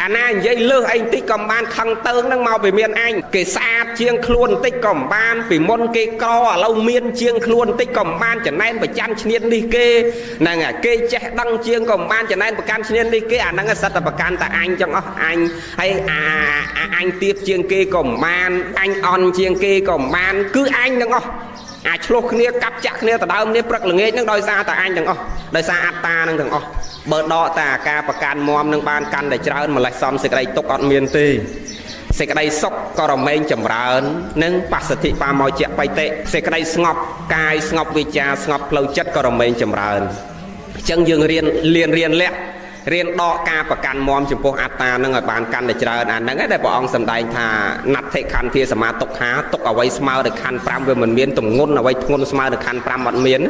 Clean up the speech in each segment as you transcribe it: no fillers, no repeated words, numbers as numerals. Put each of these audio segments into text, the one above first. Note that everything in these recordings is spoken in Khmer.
អាណានិយាយលើសអីតិចក៏បានខឹងតើងហ្នឹងមកពីមានអញគេស្អាតជាងខ្លួនតិចក៏បានពីមុនគេក្រឥឡូវមានជាងខ្លួនតិចក៏បានចំណែនប្រចាំឈ្នាននេះគេហ្នឹងគេចេះដឹងជាងក៏បានចំណែនប្រកាន់ឈ្នាននេះគេអាហ្នឹងសិតតែប្រកាន់តែអញចឹងអស់អញហើយអញទៀតជាងគេក៏បានអញអន់ជាងគេក៏បានគឺអញទាំងអស់អាចឆ្លោះគ្នាកាប់ចាក់គ្នាដដើមនេះព្រឹកល្ងាចហ្នឹងដោយសារតែអញទាំងអស់ដោយសារអត្តាហ្នឹងទាំងអស់បើដកតាការប្រកាន់មមនឹងបានកាន់តែច្រើនម្លេះសំសេចក្តីទុកអត់មានទេសេចក្តីសុខក៏រមែងចម្រើននិងបស្សតិបាមកជាបៃតិសេចក្តីស្ងប់កាយស្ងប់វិជ្ជាស្ងប់ផ្លូវចិត្តក៏រមែងចម្រើនអញ្ចឹងយើងរៀនលាក់រៀនដកការប្រកាន់មមចំពោះអត្តានឹងឲ្យបានកាន់តែច្រើនអាហ្នឹងដែលព្រះអង្គសម្ដែងថាណដ្ឋិខន្ធាសមាទុក្ខាទុកអ្វីស្មើនឹងខណ្ឌ5វាមិនមានទម្ងន់អ្វីធ្ងន់ស្មើនឹងខណ្ឌ5អត់មាន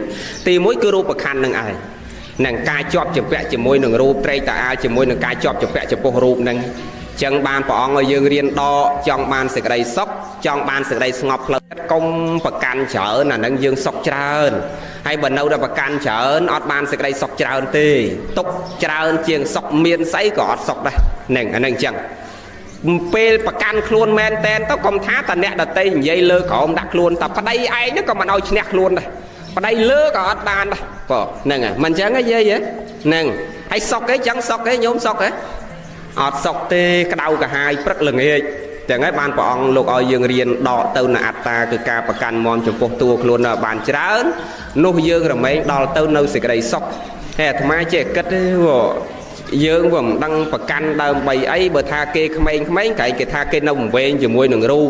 ទី1គឺរូបខណ្ឌនឹងឯងនឹងការជាប់ចម្ពាក់ជាមួយនឹងរូបត្រេកតាអាលជាមួយនឹងការជាប់ចម្ពាក់ចំពោះរូបនឹងចឹងបានព្រះអង្គឲ្យយើងរៀនដកចង់បានសេចក្តីសុខចង់បានសេចក្តីស្ងប់ផ្លូវចិត្តកុំប្រកាន់ច្រើនអានឹងយើងសុខច្រើនហើយបើនៅតែប្រកាន់ច្រើនអត់បានសេចក្តីសុខច្រើនទេទុកច្រើនជាងសុខមានស្អីក៏អត់សុខដែរហ្នឹងអានឹងចឹងពេលប្រកាន់ខ្លួនមែនតែនទៅកុំថាតអ្នកដតីនិយាយលើក្រោមដាក់ខ្លួនតែប្តីឯងក៏មិនឲ្យឈ្នះខ្លួនដែរប្តីលើក៏អត់បានដែរបើហ្នឹងហើយមិនចឹងទេយាយហ្នឹងហើយសុខទេចឹងសុខទេញោមសុខទេអត់សុខទេក្តៅកាហាយព្រឹកល្ងាចទាំងហើយបានព្រះអង្គលោកឲ្យយើងរៀនដកទៅនៅអត្តាគឺការប្រកាន់មមចំពោះតួខ្លួននៅបានច្រើននោះយើងរមែងដល់ទៅនៅសេចក្តីសុខតែអាត្មាចេះគិតទេយើងមិនដឹងប្រកាន់ដើម្បីអីបើថាគេក្មេងៗគេថាគេនៅវែងជាមួយនឹងរូប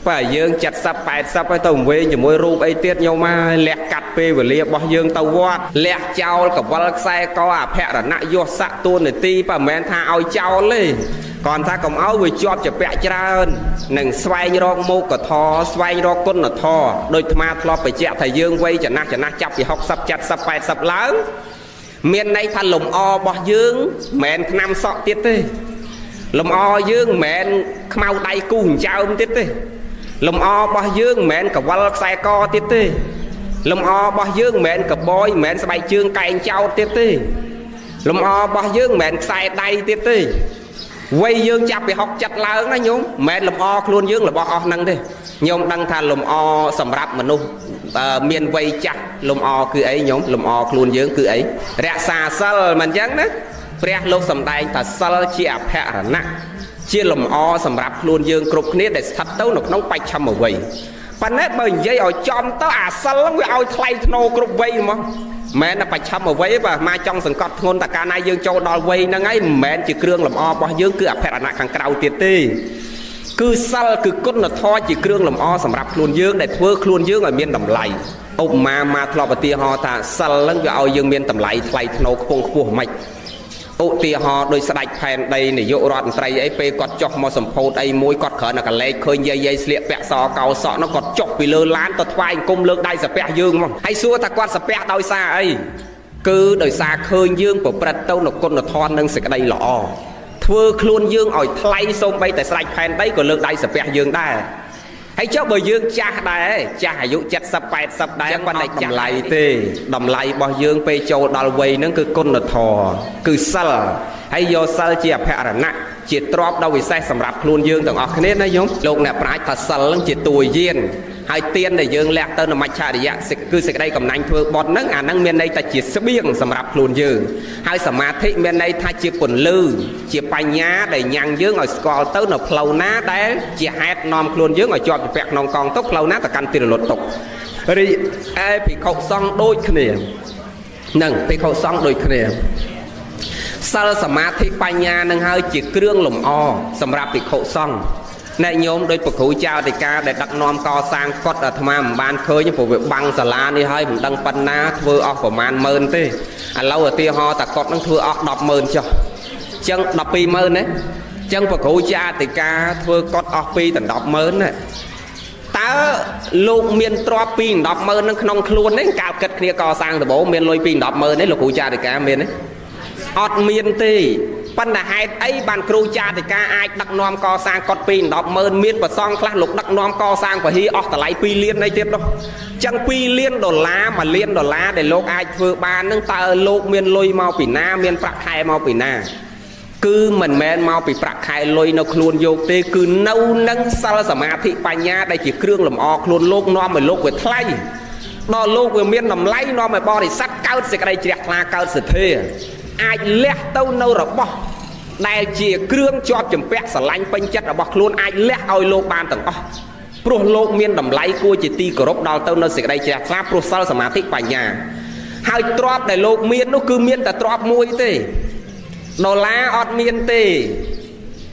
បើយើង70 80ហើយទៅវែងជាមួយរូបអីទៀតញោមមកលះកាត់ពេលវេលារបស់យើងទៅវត្តលះចោលកវលខ្សែកអភរណៈយោស័កតួនាទីបើមិនមែនថាឲ្យចោលទេគាត់ថាកុំឲ្យវាជាប់ជាពាក់ច្រើននឹងស្វែងរកមុខធម៌ស្វែងរកគុណធម៌ដោយអាត្មាធ្លាប់បញ្ជាក់ថាយើងវ័យចំណាស់ចាប់ពី60 70 80ឡើងមានន័យថាលំអរបស់យើងមិនមែនថ្នាំសក់ទៀតទេលំអយើងមិនមែនខ្មៅដៃគូអញ្ចើមទៀតទេលំអរបស់យើងមិនមែនកវលខ្សែកទៀតទេលំអរបស់យើងមិនមែនកបយមិនមែនស្បែកជើងកែងចោតទៀតទេលំអរបស់យើងមិនមែនខ្សែដៃទៀតទេវ័យយើងចាប់ពី60ឡើងណាញោមមិនមែនលំអខ្លួនយើងរបស់អស់ហ្នឹងទេញោមដឹងថាលំអសម្រាប់មនុស្សមានវ័យចាស់លំអគឺអីញោមលំអខ្លួនយើងគឺអីរក្សាសិលមិនអញ្ចឹងណាព្រះលោកសម្ដែងថាសិលជាអភរណៈជាលំអសម្រាប់ខ្លួនយើងគ្រប់គ្នាដែលស្ថិតទៅនៅក្នុងបច្ចមវ័យប៉ុន្តែបើនិយាយឲ្យចំទៅអាសិលវាឲ្យថ្លៃធ្នូគ្រប់វ័យហ្មងមិនមែនបច្ចមវ័យបើមកចង់សង្កត់ធ្ងន់តែកាលណាយើងចូលដល់វ័យហ្នឹងហើយមិនមែនជាគ្រឿងលំអរបស់យើងគឺអភរណៈខាងក្រៅទៀតទេគឺសិលគឺគុណធម៌ជាគ្រឿងលំអសម្រាប់ខ្លួនយើងដែលធ្វើខ្លួនយើងឲ្យមានតម្លៃឧបមាមកធ្លាប់ឧទាហរណ៍ថាសិលហ្នឹងវាឲ្យយើងមានតម្លៃថ្លៃធ្នូខ្ពង់ខ្ពស់មិនឧទាហរណ៍ដោយស្ដេចផែនដីនាយករដ្ឋមន្ត្រីអីពេលគាត់ចុះមកសម្ពោធអីមួយគាត់គ្រាន់តែកលែកឃើញយាយស្លៀកពាក់សកោសក់នោះគាត់ចុះពីលើឡានទៅថ្វាយអង្គមលើកដៃសាពះយើងមកហើយសួរថាគាត់សាពះដោយសារអីគឺដោយសារឃើញយើងប្រព្រឹត្តទៅនៅគុណធម៌និងសេចក្តីល្អធ្វើខ្លួនយើងឲ្យថ្លៃសូម្បីតែស្ដេចផែនដីក៏លើកដៃសាពះយើងដែរហើយចុះបើយើងចាស់ដែរចាស់អាយុ70 80ដែរប៉ុន្តែតម្លៃទេតម្លៃរបស់យើងពេលចូលដល់វ័យហ្នឹងគឺគុណធម៌គឺសិលហើយយកសិលជាអភរណៈជាទ្រព្យដ៏វិសេសសម្រាប់ខ្លួនយើងទាំងអស់គ្នាណាញោមលោកអ្នកប្រាជ្ញថាសិលហ្នឹងជាតួយានហើយទានដែលយើងលះទៅនមច្ឆរិយៈគឺសេចក្តីកំណាញ់ធ្វើបុណ្យហ្នឹងអាហ្នឹងមានន័យថាជាស្បៀងសម្រាប់ខ្លួនយើងហើយសមាធិមានន័យថាជាពន្លឺជាបញ្ញាដែលញ៉ាំងយើងឲ្យស្គាល់ទៅនៅផ្លូវណាដែលជាហេតុនាំខ្លួនយើងឲ្យជាប់ជាពាក់ក្នុងកងទុកផ្លូវណាទៅកាន់ទីរលត់ទុករីឯភិក្ខុសង្ឃដូចគ្នានឹងភិក្ខុសង្ឃដូចគ្នាសិលសមាធិបញ្ញានឹងហើយជាគ្រឿងលំអសម្រាប់ភិក្ខុសង្ឃអ្នកញោមដូចប្រគ្រូចៅតិកាដែលដឹកនាំកសាងកុដិអាត្មាមិនបានឃើញព្រោះវាបាំងសាលានេះហើយមិនដឹងប៉ុណ្ណាធ្វើអស់ប្រមាណម៉ឺនទេឥឡូវឧទាហរណ៍តាកុដិនឹងធ្វើអស់100000ចុះអញ្ចឹង120,000ណាអញ្ចឹងប្រគ្រូចៅតិកាធ្វើកុដិអស់2ដល់100000ណាតើលោកមានទ្រព្យ2ដល់100000នឹងក្នុងខ្លួនទេកាលគិតគ្នាកសាងដំបូងមានលុយ2ដល់100000ទេលោកគ្រូចៅតិកាមានទេអត់មានទេប៉ុន្តែហេតុអីបានគ្រូចាតិកាអាចដឹកនាំកសាងកុដិ2ដល់100000មានប្រសងខ្លះលោកដឹកនាំកសាងពហិអស់តម្លៃ2លានអីទៀតនោះអញ្ចឹង$2លាន$1លានដែលលោកអាចធ្វើបាននឹងតើលោកមានលុយមកពីណាមានប្រាក់ខែមកពីណា cứ mình men mau bị bạc khai lôi nó luôn vô tê cứ nâu nâng sao sả ma thị bà nhà đây chỉ kêu làm o luôn lốp nó mày lốp về thay nó lốp về miền nằm lấy nó mày bo để sắt cao sẽ cái đây chẹt là cao sẽ thế ai lẽ tâu nâu rồi bo đây chỉ kêu cho chấm pẹt sả lanh bánh chất là bo luôn ai lẽ ao lốp ban tầng o pro lốp miền nằm lấy cua chỉ ti cờ rốc đào tâu nó sẽ cái đây chẹt là pro sao sả ma thị bà nhà hai trọp để lốp miền nó cứ miền ta trọp môi thế nó lá ọt miên tê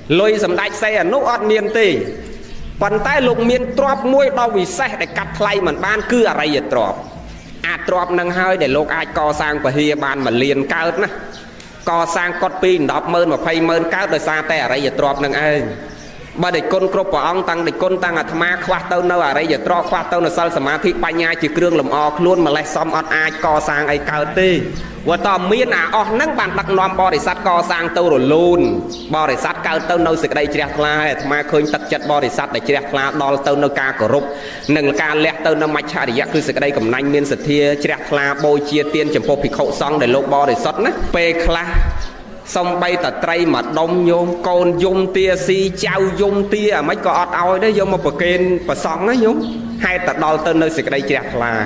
lôi sầm đại xe nút ọt miên tê phần tay lục miên trọp môi đau vì xe để cắt thay mình ban cứ ở đây trọp trọp nâng hơi để lục ai co sang và hia ban mà liền cao nè co sang cọt pin đọc mơn mà phay mơn cao rồi xa tay ở đây trọp nâng ai bà để con cướp vào ông tăng để con tăng thà ma khoa tao nâu ở đây trọp khoa tao nó sao sầm ma thị bay nhai chỉ kêu làm o luôn mà lại xóm ọt ai co sang ai cao tê và tao miên nâng bàn đặt nòm bò để sát co sang tao rồi luôn bò để sát cao tao nâu sự đây chẹt la mà khơi tật chật bò để sát để chẹt la đo tao nâu ca cổ rục nâng ca lẹ tao nâu mạch cha để cứ sự đây cầm nanh miên sự thia chẹt la bôi chia tiên chấm phô bị khẩu xong để lốp bò để sót nè pe kla xong bay tật tray mà đông nhôm con dung tia si trao dung tia mấy có ọt oi đấy vô mà bờ kênh bờ sóng ấy nhúng hai tật đo tao nâu sự đây chẹt la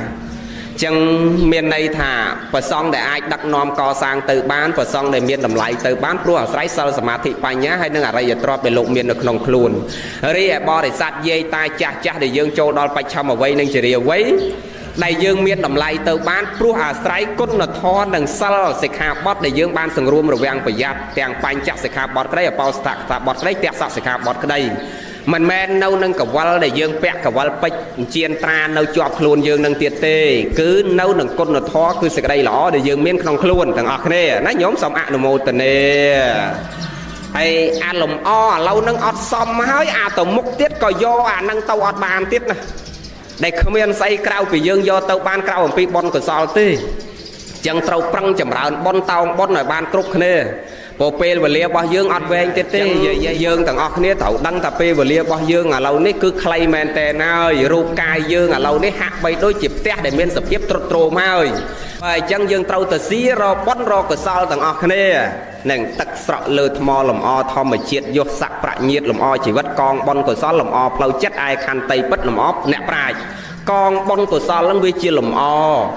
chẳng miền này thả và xong để ai đặt nòm co sang từ bán và xong để miền làm lại từ bán pro sấy sơ sả ma thị bay nhá hay nâng ở đây trọp để lục miền được nông luôn ri bo để sát dây tai chặt chặt để dương châu đo bay chăm ở vây nâng chỉ điều vấy đại dương miền làm lại từ bán pro sấy cốt là thon đằng sơ sệt hạ bót để dương ban sừng rùm rồi vang phải giặt tàng bay chặt sệt hạ bót cái đấy bao sạc bót cái đấy tẹt sạc sệt hạ bót cái đây mình men nâu nâng cả vál để dương pẹt cả vál bách chiên tra nâu chọp luôn dương nâng tiệt tê cứ nâu nâng côn là thó cứ sẽ đây lỏ để dương miên không luôn thằng ọt nè nó nhóm xong ạ mô tần nè hay lồng o lâu nâng ọt xong hơi tổng mục tiết có do nâng tàu ọt bàn tiết nè đây không yên say cao vì dương do tàu ban cao ở pi bon của sao tê chẳng trâu prăng chầm rào bon tàu bon ở ban cục nè bộ pe và lia bao dương ọt về tê tê dương thằng ọt nè tàu đăng tập pe và lia bao dương lâu nè cứ clay men tè ơi ru cai dương lâu nè hạ bay đôi chịp té để miên sập tiếp trô ma ơi và chẳng dương trâu tờ xí ro bon ro của sao thằng ọt nè nè tắc sọ lơ thò làm o thò mà chiết vô sạc bạ nhiệt làm o chỉ vất con bon của sao làm o plau chất ai khăn tay bất làm o nè prai con bon của sao lăng vi chia làm o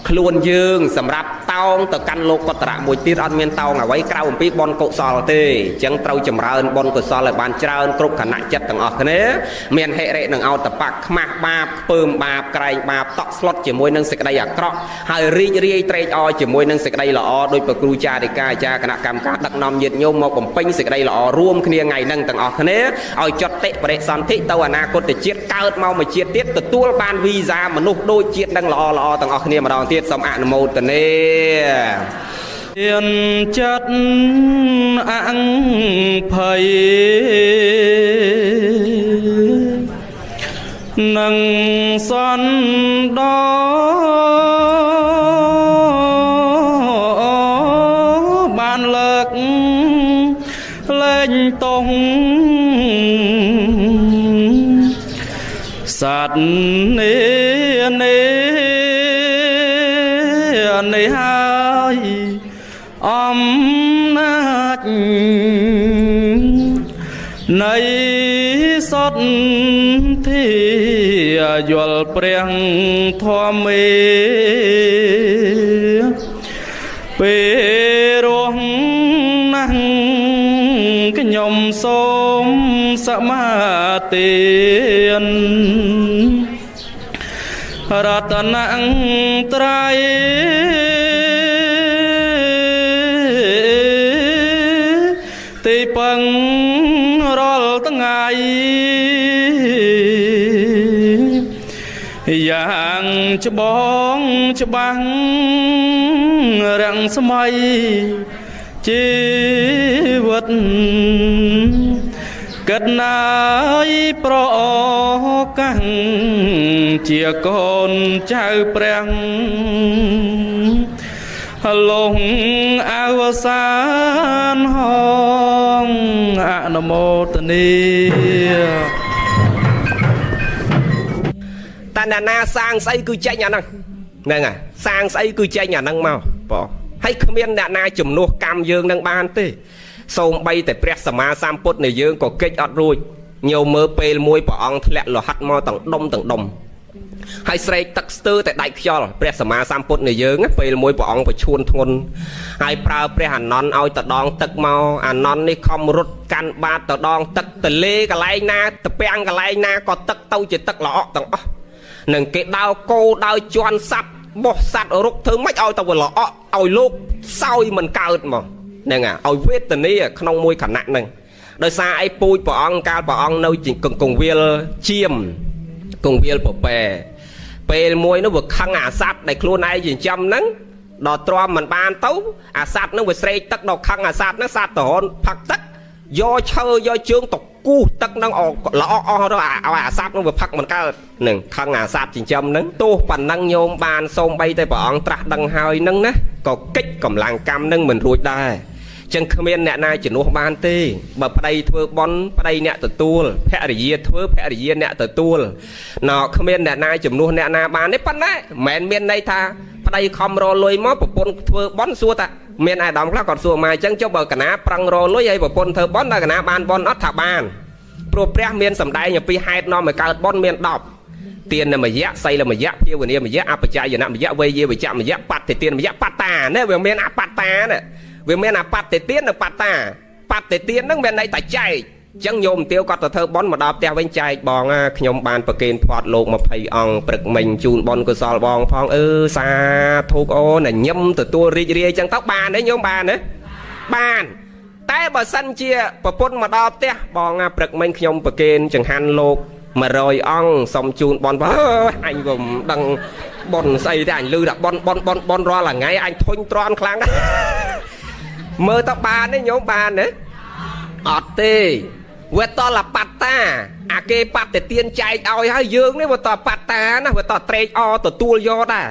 luôn dương sầm rạp tao từ căn lô có tả mùi tiết ăn miên tao ngả váy cao một bon cộ sò tê chẳng trâu chầm ra bon cộ sò lại bàn trao cục khả năng chất tầng ở thế miền hệ rệ nâng ao tập bạc mạc ba pơm ba cày ba tóc slot chỉ môi nâng sực đây à cọ hai ri trade o chỉ môi nâng sực đây là o đôi bậc cru cha để ca cha khả cam cá đặc nom nhiệt nhôm một bồng pin sực đây là o rùm kia ngày nâng tầng ở thế ao chót tệ và đệ son thị tàu na cốt để chiết cao mau mà chiết tiết từ tua ban visa mà nục đôi chiết đang lò tầng ở kia mà đòn tiết xong ăn một tờ nê tiền chất ăn phầy nâng xoan đó ban lực lên tung sạt nê nê hai nát nay sót thì dọa preng thoa mê bê ruộng năng cái nhom xóm sa ma tiền Ratanang trai tì bằng rol tengah yang cebong cebang rang semai jiwat kết nai pro căng chia con trai preng lùng áo san hong nam mô ni ta na sang say cứ chạy nhà năng nè à sang say cứ chạy nhà năng mau bỏ hay không biết đã na chùm nuốt cam dương năng ban tê សូមបីតែព្រះសម្មាសម្ពុទ្ធនៃយើងក៏កិច្ចអត់រួចញោមមើលពេលមួយព្រះអង្គធ្លាក់លោហិតមកទាំងដុំហើយស្រែកទឹកស្ទើរតែដាច់ខ្យល់ព្រះសម្មាសម្ពុទ្ធនៃយើងពេលមួយព្រះអង្គប្រឈួនធ្ងន់ហើយប្រើព្រះអានន្ទឲ្យទៅដងទឹកមកអានន្ទនេះខំរត់កាន់បាតទៅដងទឹកទលេកន្លែងណាតពាំងកន្លែងណាក៏ទឹកទៅជាទឹកល្អក់ទាំងអស់នឹងគេដើរគោដើរជន់សัตว์បោះសัตว์រុកធ្វើម៉េចឲ្យទៅល្អក់ឲ្យលោកសោយមិនកើតមកហ្នឹងឲ្យវេទនាក្នុងមួយខណៈហ្នឹងដោយសារអីពូជព្រះអង្គកាលព្រះអង្គនៅកងវិលជាមកងវិលពពែពេលមួយនោះវាខឹងអាសត្វដែលខ្លួនឯងចិញ្ចឹមហ្នឹងដល់ទ្រាំមិនបានទៅអាសត្វហ្នឹងវាស្រេកទឹកដល់ខឹងអាសត្វហ្នឹងសត្វតរនផឹកទឹកយកឈើយកជើងទៅគូសទឹកហ្នឹងល្អអស់ទៅឲ្យអាសត្វហ្នឹងវាផឹកមិនកើតនឹងខឹងអាសត្វចិញ្ចឹមហ្នឹងទោះប៉ុណ្ណឹងញោមបានសូមបីតែព្រះអង្គត្រាស់ដឹងហើយហ្នឹងណាក៏កិច្ចកម្លាំងកម្មហ្នឹងមិនរួចដែរចឹងគ្មានអ្នកណាជំនួសបានទេបើប្តីធ្វើបន់ប្តីអ្នកទទួលភរិយាធ្វើភរិយាអ្នកទទួលណ៎គ្មានអ្នកណាជំនួសអ្នកណាបានទេប៉ុន្តែមិនមែនមានន័យថាប្តីខំរលុយមកប្រពន្ធធ្វើបន់សួរថាមានអាដាមខ្លះគាត់សួរមកអញ្ចឹងចុះបើកណាប្រឹងរលុយឲ្យប្រពន្ធធ្វើបន់ដល់កណាបានបន់អត់ថាបានព្រោះព្រះមានសម្ដែងអំពីហេតុនាំឲ្យកើតបន់មាន10ទានមយៈសីលមយៈភាវនាមយៈអបច្ច័យនមយៈវេយេវចមយៈបត្តិទានមយៈបត្តានេះវាមានអបត្តាណាវាមានអាបត្តិទាននិងបត្តាបត្តិទានហ្នឹងមានន័យតែចែកអញ្ចឹងញោមទាវគាត់ទៅធ្វើបន់មកដល់ផ្ទះវិញចែកបងខ្ញុំបានប្រគេនផាត់លោក20អង្គព្រឹកមិញជូនបន់កុសលបងផងសាធុកអូនញឹមទទួលរីករាយអញ្ចឹងទៅបានទេញោមបានទេបានតែបើសិនជាប្រពន្ធមកដល់ផ្ទះបងព្រឹកមិញខ្ញុំប្រគេនចង្ហាន់លោក100អង្គសុំជូនបន់អញក៏មិនដឹងបន់ស្អីទេអញលឺថាបន់រាល់ថ្ងៃអញធុញទ្រាន់ខ្លាំងណាស់មើលតើបានទេញោមបានទេអត់ទេវាតលបត្តាអាគេបត្តិទានចែកឲ្យហើយយើងនេះវាតបត្តាណាវាតត្រេកអទទួលយកដែរ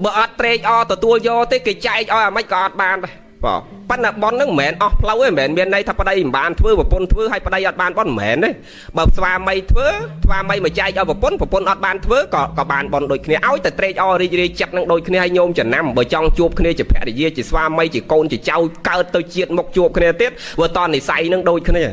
បើអត់ត្រេកអទទួលយកទេគេចែកឲ្យអាម៉េចក៏អត់បានដែរបងប៉ុន្តែបន់ហ្នឹងមិនមែនអស់ផ្លូវទេមិនមែនមានន័យថាប្តីមិនបានធ្វើប្រពន្ធធ្វើហើយប្តីអត់បានបន់មិនមែនទេបើស្វាមីធ្វើស្វាមីមកចែកឲ្យប្រពន្ធអត់បានធ្វើក៏បានបន់ដូចគ្នាឲ្យតែត្រេកអរីករាយចិត្តនឹងដូចគ្នាឲ្យញោមចំណាំបើចង់ជួបគ្នាជាភរិយាជាស្វាមីជាកូនជាចៅកើតទៅជាតិមកជួបគ្នាទៀតបើតនិស័យនឹងដូចគ្នា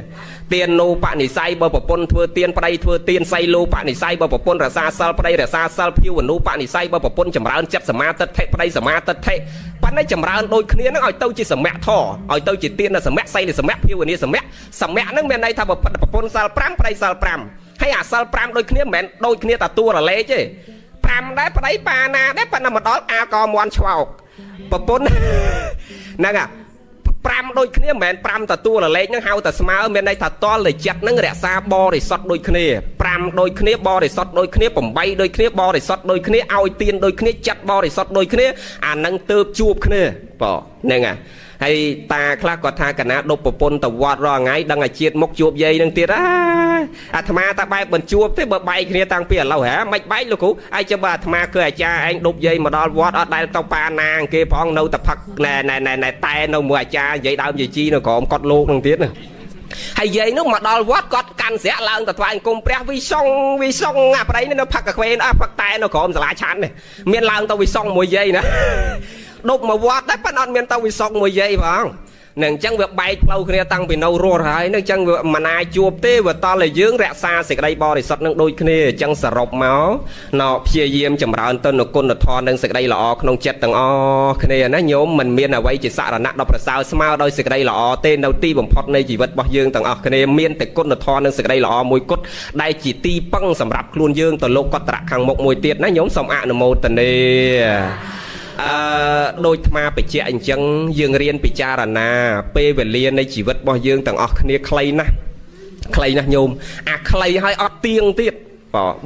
ទានលោបនិស័យបើប្រពន្ធធ្វើទានប្តីធ្វើទានស័យលោបនិស័យបើប្រពន្ធរសាសិលប្តីរសាសិលភាវនុបនិស័យបើប្រពន្ធចម្រើនចិត្តសមាទិដ្ឋិប្តីសមាទិដ្ឋិប៉ុន្តែចម្រើនដូចគ្នានឹងឲ្យទៅជាសមៈធរឲ្យទៅជាទានសមៈស័យសមៈភាវនាសមៈហ្នឹងមានន័យថាប្រពន្ធសិល5ប្តីសិល5ហើយអាសិល5ដូចគ្នាមិនមែនដូចគ្នាតែតួរលេខទេ5ដែរប្តីប៉ាណាដែរប៉ុន្តែមកដល់អាកមន់ឆ្វោកប្រពន្ធហ្នឹង5ដូចគ្នាមិនមែន5តួរលេខហ្នឹងហៅតែស្មើមានន័យថាតលតែចិត្តហ្នឹងរក្សាបរិសុទ្ធដូចគ្នា5ដូចគ្នាបរិសុទ្ធដូចគ្នា8ដូចគ្នាបរិសុទ្ធដូចគ្នាឲ្យទានដូចគ្នាចិត្តបរិសុទ្ធដូចគ្នាអាហ្នឹងទើបជួបគ្នាបងហ្នឹងហើយតាខ្លះគាត់ថាកណាដប់ប្រពន្ធទៅវត្តរាល់ថ្ងៃដឹងឲ្យជាតិមុខជួបយាយនឹងទៀតអាត្មាតាបែបមិនជួបទេបើបែកគ្នាតាំងពីឥឡូវហ៎មិនបែកលោកគ្រូឯងចាំបើអាត្មាគឺអាចារ្យឯងដប់យាយមកដល់វត្តអត់ដែលទៅប៉ាណាគេផងនៅតែផឹកណែតែនៅមួយអាចារ្យនិយាយដើមនិយាយជីនៅក្រោមកត់លោកនឹងទៀតណាហើយយាយនោះមកដល់វត្តគាត់កាន់ស្រាក់ឡើងទៅថ្វាយអង្គមព្រះវិសុងអាប្តីនេះនៅផឹកកាហ្វេផឹកតែនៅក្រោមសាលាឆាន់នេះមានឡើងទៅវិសុងមួយយាយណាដប់មកវត្តតែប៉ុន្តែអត់មានទៅវិសុងមួយយាយផងនឹងអញ្ចឹងវាបែកផ្លូវគ្នាតាំងពីនៅរស់ហើយនឹងអញ្ចឹងវាមិនអាចជួបទេវាតតែយើងរក្សាសេចក្តីបរិសុទ្ធនឹងដូចគ្នាអញ្ចឹងសរុបមកណោព្យាយាមចម្រើនទៅនូវគុណធម៌និងសេចក្តីល្អក្នុងចិត្តទាំងអស់គ្នាណាញោមមិនមានអ្វីជាសារណៈដ៏ប្រសើរស្មើដោយសេចក្តីល្អទេនៅទីបំផុតនៃជីវិតរបស់យើងទាំងអស់គ្នាមានតែគុណធម៌និងសេចក្តីល្អមួយគត់ដែលជាទីពឹងសម្រាប់ខ្លួនយើងទៅលោកកតរៈខាងមុខមួយទៀតណាញោមសូមអនុមោទនាដូចអាត្មាបញ្ជាក់អញ្ចឹងយើងរៀនពិចារណាពេលវេលានៃជីវិតរបស់យើងទាំងអស់គ្នាខ្លីណាស់ញោមអាខ្លីហើយអត់ទៀងទៀត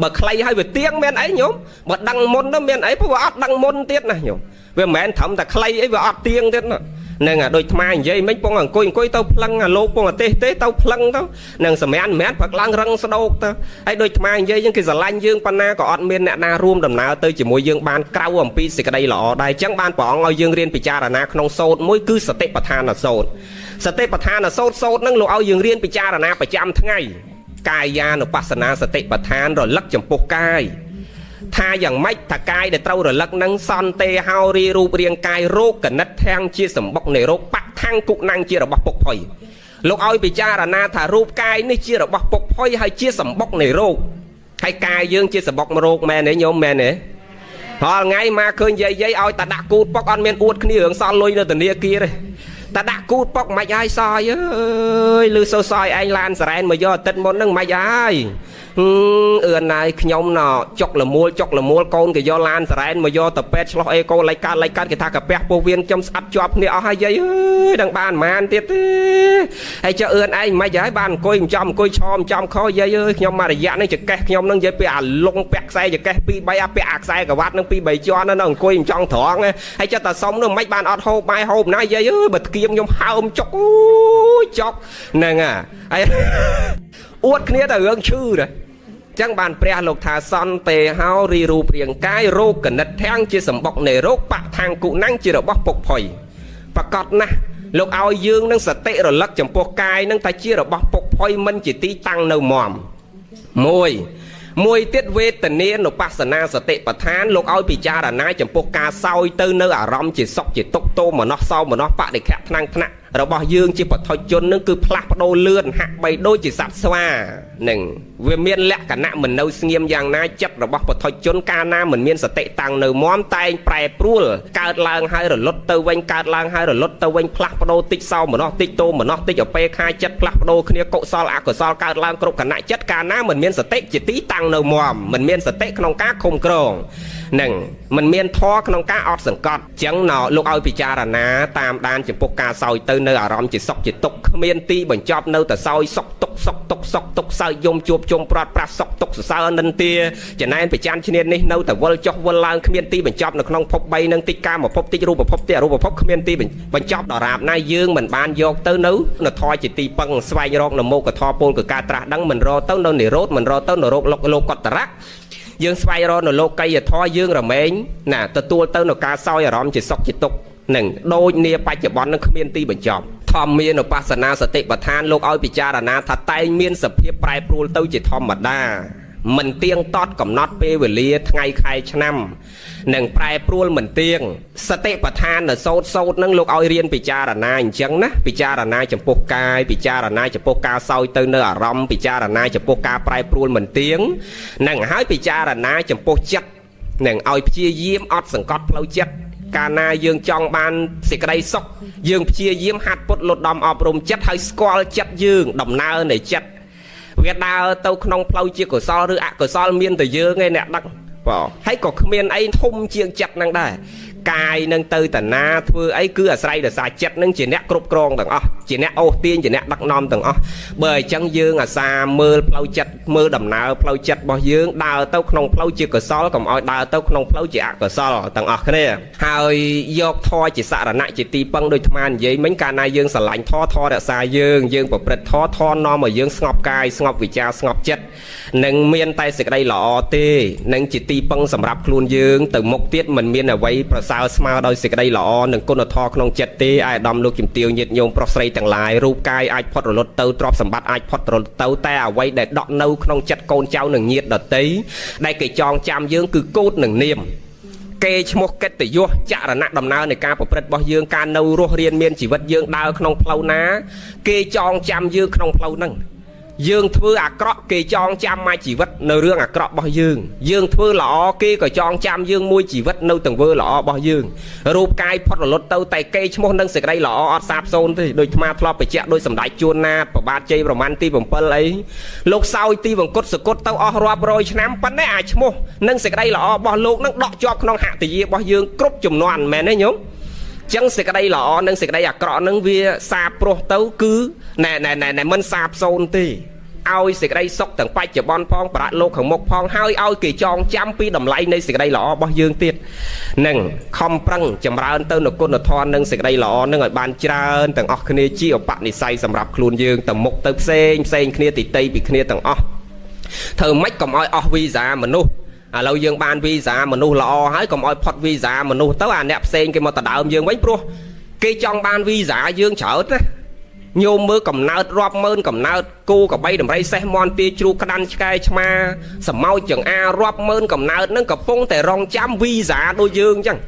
បើខ្លីហើយវាទៀងមានអីញោមបើដឹងមុនទៅមានអីព្រោះវាអត់ដឹងមុនទៀតណាញោមវាមិនមែនត្រឹមតែខ្លីអីវាអត់ទៀងទៀតណានឹងដូចអាត្មានិយាយមិញពងអង្គុយទៅផ្លឹងអាលោកពងអាទេសទេទៅផ្លឹងទៅនឹងសម្រានមិនមែនព្រឹកឡើងរឹងស្ដោកទៅហើយដូចអាត្មានិយាយយើងគេស្រឡាញ់យើងប៉ុណ្ណាក៏អត់មានអ្នកណារួមដំណើរទៅជាមួយយើងបានក្រៅអំពីសេចក្តីល្អដែរអញ្ចឹងបានព្រះអង្គឲ្យយើងរៀនពិចារណាក្នុងសូត្រមួយគឺសតិប្បដ្ឋានសូត្រសតិប្បដ្ឋានសូត្រហ្នឹងលោកឲ្យយើងរៀនពិចារណាប្រចាំថ្ងៃកាយានុបស្សនាសតិប្បដ្ឋានរលឹកចំពោះកាយថាយ៉ាងម៉េចថាកាយដែលត្រូវរលឹកនឹងសន្តិហោរីរូបរាងកាយរោគកណិតធាំងជាសម្បុកនៃរោគបៈថាំងគុណាំងជារបស់ពុកផុយ លោកឲ្យពិចារណាថារូបកាយនេះជារបស់ពុកផុយហើយជាសម្បុកនៃរោគហើយកាយយើងជាសម្បុករោគមែនទេញោមមែនទេរាល់ថ្ងៃមកឃើញយាយឲ្យតាដាក់គូតពុកអត់មានអួតគ្នារឿងសល់លុយនៅធនាគារទេតាដាក់គូតពុកមិនហើយសយអើយលឺសូសយឯងឡានសរ៉ែនមកយកអាទិត្យមុនហ្នឹងមិនហើយអឿនហើយខ្ញុំណោចុកលមូលកូនក៏យកឡានសរ៉ែនមកយកទៅពេទ្យឆ្លោះអេកូលៃកាត់គេថាកាពះពោះវៀនខ្ញុំស្អិតជាប់គ្នាអស់ហើយយាយអើយដឹងបានប៉ុន្មានទៀតទេហើយចុះអឿនឯងមិនហើយបានអង្គុយអង្គុយឆោមចំខយាយអើយខ្ញុំមករយៈនេះចកេះខ្ញុំនឹងនិយាយពីអាលងពាក់ខ្សែចកេះ2 3អាពាក់អាខ្សែក្រវ៉ាត់នឹង2 3ជាន់នៅអង្គុយចង់ត្រង់ហើយចិត្តតែសុំនឹងមិនបានអត់ហូបបាយហូបណាយាយអើយបើគៀមខ្ញុំហើមចុកអូយចុកហ្នឹងហើយអួតគ្នាតែរឿងឈឺដែរចឹងបានព្រះលោកថាសន្តិហោរីរូបរាងកាយរោគកណិតធាំងជាសម្បុកនៃរោគបឋាំងគុណាំងជារបស់ពុកផុយប្រកបណាស់លោកឲ្យយើងនឹងសតិរលឹកចំពោះកាយនឹងថាជារបស់ពុកផុយមិនជាទីតាំងនៅមមមួយទៀតវេទនានុបស្សនាសតិប្បដ្ឋានលោកឲ្យពិចារណាចំពោះការសោយទៅនៅអារម្មណ៍ជាសុខជាទុក្ខទោមនស្សសោមនស្សបដិខៈថ្នាំងថ្នាក់របស់យើងជាបឋិជននឹងគឺផ្លាស់ប្ដូរលឿនហាក់បីដូចជាសត្វស្វានឹងវាមានលក្ខណៈមិននៅស្ងៀមយ៉ាងណាចិត្តរបស់បឋិជនកាលណាមិនមានសតិតាំងនៅមមតែងប្រែប្រួលកើតឡើងហើយរលត់ទៅវិញកើតឡើងហើយរលត់ទៅវិញផ្លាស់ប្ដូរតិចសោមនស្សតិចទោមនស្សតិចអពេខាចិត្តផ្លាស់ប្ដូរគ្នាកុសលអកុសលកើតឡើងគ្រប់គណៈចិត្តកាលណាមិនមានសតិជាទីតាំងនៅមមមិនមានសតិក្នុងការឃុំក្រងនឹងមិនមានធម៌ក្នុងការអត់សង្កត់ចឹងណោលោកឲ្យពិចារណាតាមដានចំពោះការសោយទៅនៅអារម្មណ៍ជាសុខជាទុក្ខគ្មានទីបញ្ចប់នៅតែសោយសុខទុក្ខសើចយំជួបជុំប្រាត់ប្រាស់សុខទុក្ខសរសើរនិន្ទាចំណែនប្រចាំឈ្នាននេះនៅតែវិលចុះវិលឡើងគ្មានទីបញ្ចប់នៅក្នុងភព3នឹងតិចកាមភពតិចរូបភពតិចអរូបភពគ្មានទីបញ្ចប់ដរាបណាយើងមិនបានយកទៅនៅធម៌ជាទីពឹងស្វែងរកនៅមោគធម៌ពលគឺការត្រាស់ដឹងមិនរកទៅនៅនិរោធមិនរកទៅនៅរោគលោកតរៈយើងស្វែងរកនៅលោកីយធម៌យើងរមែងណាទទួលទៅនៅការសោយអារម្មណ៍ជាសុខជាទុក្ខនឹងដូចនាបច្ចុប្បន្ននឹងគ្មានទីបញ្ចប់ធម្មមានឧបស្សនាសតិប្បដ្ឋានលោកឲ្យពិចារណាថាតែងមានសភាពប្រែប្រួលទៅជាធម្មតាមិនទៀងទាត់កំណត់ពេលវេលាថ្ងៃខែឆ្នាំនឹងប្រែប្រួលមិនទៀងសតិប្បដ្ឋាននៅសោតនឹងលោកឲ្យរៀនពិចារណាអញ្ចឹងណាពិចារណាចំពោះកាយពិចារណាចំពោះការសោយទៅនៅអារម្មណ៍ពិចារណាចំពោះការប្រែប្រួលមិនទៀងនឹងហើយពិចារណាចំពោះចិត្តនឹងឲ្យព្យាយាមអត់សង្កត់ផ្លូវចិត្តកាលណាយើងចង់បានសេចក្តីសុខយើងព្យាយាមហាត់ពុតលត់ដំអប់រំចិត្តឲ្យស្គាល់ចិត្តយើងដំណើរនៃចិត្តវាដើរទៅក្នុងផ្លូវជាកុសលឬអកុសលមានតែយើងឯអ្នកដឹកបងហើយក៏គ្មានអីធំជាងចិត្តនឹងដែរកាយនឹងទៅតាណាធ្វើអីគឺអាស្រ័យដោយសារចិត្តនឹងជាអ្នកគ្រប់គ្រងទាំងអស់ជាអ្នកអូសទាញជាអ្នកដឹកនាំទាំងអស់បើអញ្ចឹងយើងអាសាមើលផ្លូវចិត្តមើលដំណើរផ្លូវចិត្តរបស់យើងដើរទៅក្នុងផ្លូវជាកុសលកុំឲ្យដើរទៅក្នុងផ្លូវជាអកុសលទាំងអស់គ្នាហើយយកធម៌ជាសារណៈជាទីពឹងដូចអាត្មានិយាយមិញកាលណាយើងស្រឡាញ់ធម៌រក្សាយើងប្រព្រឹត្តធម៌នាំឲ្យយើងស្ងប់កាយស្ងប់វិចារស្ងប់ចិត្តនឹងមានតែសេចក្តីល្អទេនឹងជាទីពឹងសម្រាប់ខ្លួនយើងទៅមុខទៀតមិនមានអ្វីប្រសើរស្មើដោយសេចក្តីល្អនិងគុណធម៌ក្នុងចិត្តទេអាយដាមលោកជំទាវញាតិញោមប្រុសស្រីទាំងឡាយរូបកាយអាចផុតរលត់ទៅទ្រព្យសម្បត្តិអាចផុតរលត់ទៅតែអ្វីដែលដក់នៅក្នុងចិត្តកូនចៅនិងញាតិដតីដែលគេចងចាំយើងគឺកូដនិងនាមគេឈ្មោះកិត្តិយសចរណៈដំណើរនៃការប្រព្រឹត្តរបស់យើងការនៅរស់រៀនមានជីវិតយើងដើរក្នុងផ្លូវណាគេចងចាំយើងក្នុងផ្លូវហ្នឹងយើងធ្វើអាក្រក់គេចងចាំមកជីវិតនៅរឿងអាក្រក់របស់យើងធ្វើល្អគេក៏ចងចាំយើងមួយជីវិតនៅទង្វើល្អរបស់យើងរូបកាយផុតរលត់ទៅតែគេឈ្មោះនឹងសេចក្តីល្អអត់សាបសូន្យទេដូចអាត្មាធ្លាប់បញ្ជាក់ដោយសម្ដេចជួនណាតប្របាទជ័យប្រមាណទី7អីលោកសោយទីវង្គតសកុតទៅអស់រាប់រយឆ្នាំប៉ុន្តែអាឈ្មោះនឹងសេចក្តីល្អរបស់លោកនឹងដក់ជាប់ក្នុងហត្ថយារបស់យើងគ្រប់ចំនួនមែនទេញោមចឹងសេចក្តីល្អនិងសេចក្តីអាក្រក់នឹងវាសាបព្រោះទៅគឺណែមិនសាបសូន្យទេឲ្យសេចក្តីសុខទាំងបច្ចុប្បន្នផងប្រាក់លោកខាងមុខផងហើយឲ្យគេចងចាំពីតម្លៃនៃសេចក្តីល្អរបស់យើងទៀតនឹងខំប្រឹងចម្រើនទៅនៅគុណធម៌និងសេចក្តីល្អនឹងឲ្យបានច្រើនទាំងអស់គ្នាជាឧបនិស្ស័យសម្រាប់ខ្លួនយើងទៅមុខទៅផ្សេងគ្នាទីតីពីគ្នាទាំងអស់ធ្វើម៉េចកុំឲ្យអស់វីសាមនុស្សឥឡូវយើងបានវីសាមនុស្សល្អហើយកុំឲ្យផុតវីសាមនុស្សទៅអាអ្នកផ្សេងគេមកដដើមយើងវិញព្រោះគេចង់បានវីសាយើងច្រើនណាញោមមើលកំណើតរាប់ម៉ឺនកំណើតគោក្របីដំរីសេះមន់ទាជ្រូកក្តាន់ឆ្កែឆ្មាសម្ោចចង្អារាប់ម៉ឺនកំណើតនឹងកំពុងតែរងចាំវីសាដូចយើងអញ្ចឹង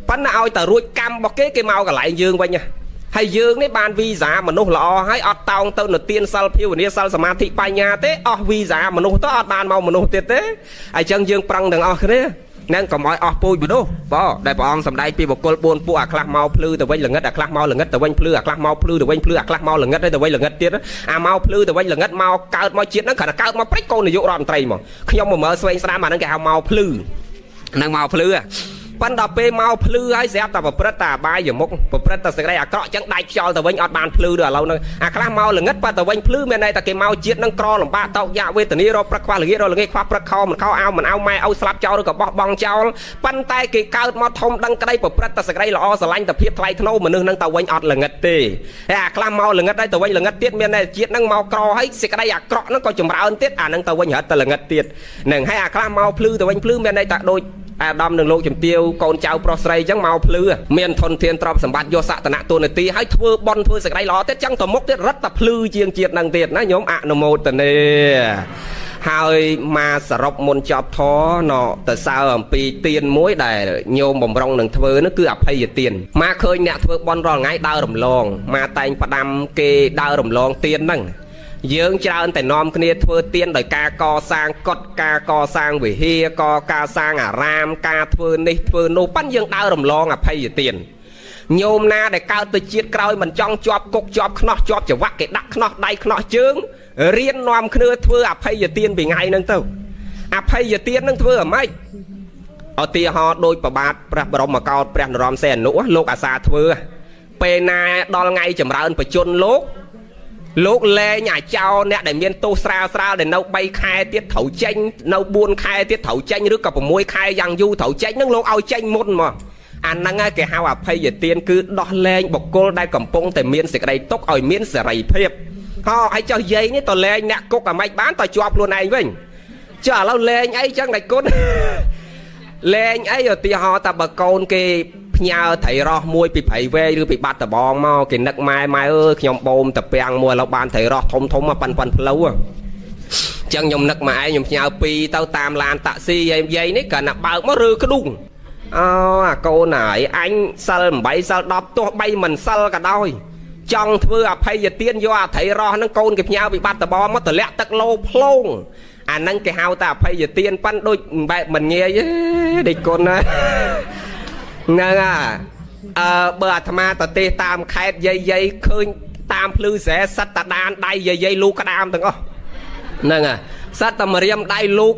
ប៉ុន្តែឲ្យតែរួចកម្មរបស់គេមកកន្លែងយើងវិញ hay dương đấy ban visa mà nô lọ hay ọt tao tao nửa tiên sal phiêu nia sal sám thị bay nhà thế visa mà nô tao ọt ban mau mà nô tiệt thế ai chẳng dương prang đằng thế nên còn mọi pui bữa đâu bỏ đại bọn sầm đại pi bọc côn buôn pu clap mau plư từ vây là ngất clap mau là ngất từ vây plư clap mau plư từ vây plư clap mau là ngất đây từ vây là ngất tiệt mau plư từ vây là ngất mau cao mau chiến nó khả năng cao mau prách con này dụ ròn tray mà khi ông mà mở xoay ra mà nó cái mau plư năng mau plư ban đọc pe mau plư hay dẹp tập bật tà bay giờ mốc bật tà sẽ đây cọ chẳng đại cho từ vây ọt bàn plư được lâu nữa clap mau là ngất qua từ vây plư bên này ta cái mau chiến năng cro làm ba tàu dạ về từ ní rồi prách qua là nghe khoa prách kho mình ao mai ao slap cho rồi cả bong bong cho ban tay cái cao mà thông đăng cái đây bật tà sẽ đây là sờ lanh tập hiệp thay thâu mà nương năng tàu vây ọt là ngất tê clap mau là ngất đây từ vây là ngất tiết bên này chiến năng mau cro hay sẽ cái đây cọ nó có chùm ra ơn tiết năng tàu vây hết là ngất tiết nương hay clap mau plư từ vây plư bên đây ta đôi đom đừng lô chùm tiêu con cháu prosray chẳng mau plư miền thôn thiên trọc sầm bát vô sạ tận tu này tí hãy thưa bon thưa sạch đây ló tết chẳng tầm mốc tết rất tập plư chiên chiết năng tiệt nó nhóm ạ nó một tận này hai mà sập môn chọc thó nọ từ sao pi tiền muối để nhôm bồng rong đừng thưa nó cứ ập hay tiền mà khơi nè thưa bon rong ngay đau rầm lon mà tay phật đam kê đau rầm lon tiền năng dương traoแต่นอมគ្នាធ្វើទៀនដោយការកសាងកុដការកសាងវិហារកការសាងអារាមការធ្វើនេះធ្វើនោះប៉ិនយើងដើររំលងអភ័យទានញោមណាដែលកើតទៅជាតិក្រោយមិនចង់ជាប់គុកជាប់ខ្នោះជាប់ច្រវាក់គេដាក់ខ្នោះដៃខ្នោះជើងរៀននាំគ្នាធ្វើអភ័យទានពីថ្ងៃហ្នឹងទៅអភ័យទានហ្នឹងធ្វើអ្ម៉េចឧទាហរណ៍ដោយប្របាទព្រះបរមកោដ្ឋព្រះនរោត្តមសីហនុលោកអាសាធ្វើពេលណាដល់ថ្ងៃចម្រើនបជនលោកលែងអាចចោលអ្នកដែលមានទោសស្រាលដែលនៅ3ខែទៀតត្រូវចេញនៅ4ខែទៀតត្រូវចេញឬក៏6ខែយ៉ាងយូរត្រូវចេញនឹងលោកឲ្យចេញមុនមកអាហ្នឹងហើយគេហៅអភ័យទានគឺដោះលែងបុគ្គលដែលកំពុងតែមានសេចក្តីទុក្ខឲ្យមានសេរីភាពហើយចុះយាយនេះតលែងអ្នកគុកអាម៉េចបានតជាប់ខ្លួនឯងវិញចុះឥឡូវលែងអីចឹងដៃគុណលែងអីឧទាហរណ៍តែបើកូនគេញើថៃរស់មួយពីប្រៃវែងឬពីបាត់ដបងមកគេនឹកម៉ែអើយខ្ញុំបូមតាពាំងមួយឥឡូវបានថៃរស់ធំមកប៉ាន់ផ្លូវចឹងខ្ញុំនឹកម៉ែខ្ញុំញើពីទៅតាមឡានតាក់ស៊ីយាយនេះក៏ណាបើកមកឬក្ដុងអាកូនហើយអញសិល8សិល10ទោះបីមិនសិលក៏ដោយចង់ធ្វើអភ័យទានយកអាថៃរស់ហ្នឹងកូនគេញើពីបាត់ដបងមកទម្លាក់ទឹកលោភ្លងអាហ្នឹងគេហៅថាអភ័យទានប៉ាន់ដូចបែបមិនងាយទេដេកកូនណាហ្នឹងបើអាត្មាតទេតាមខេតយាយឃើញតាមភ្លឺស្រែសត្វតាដានដៃយាយលូកក្តាមទាំងអស់ហ្នឹងសត្វតាមរៀមដៃលូក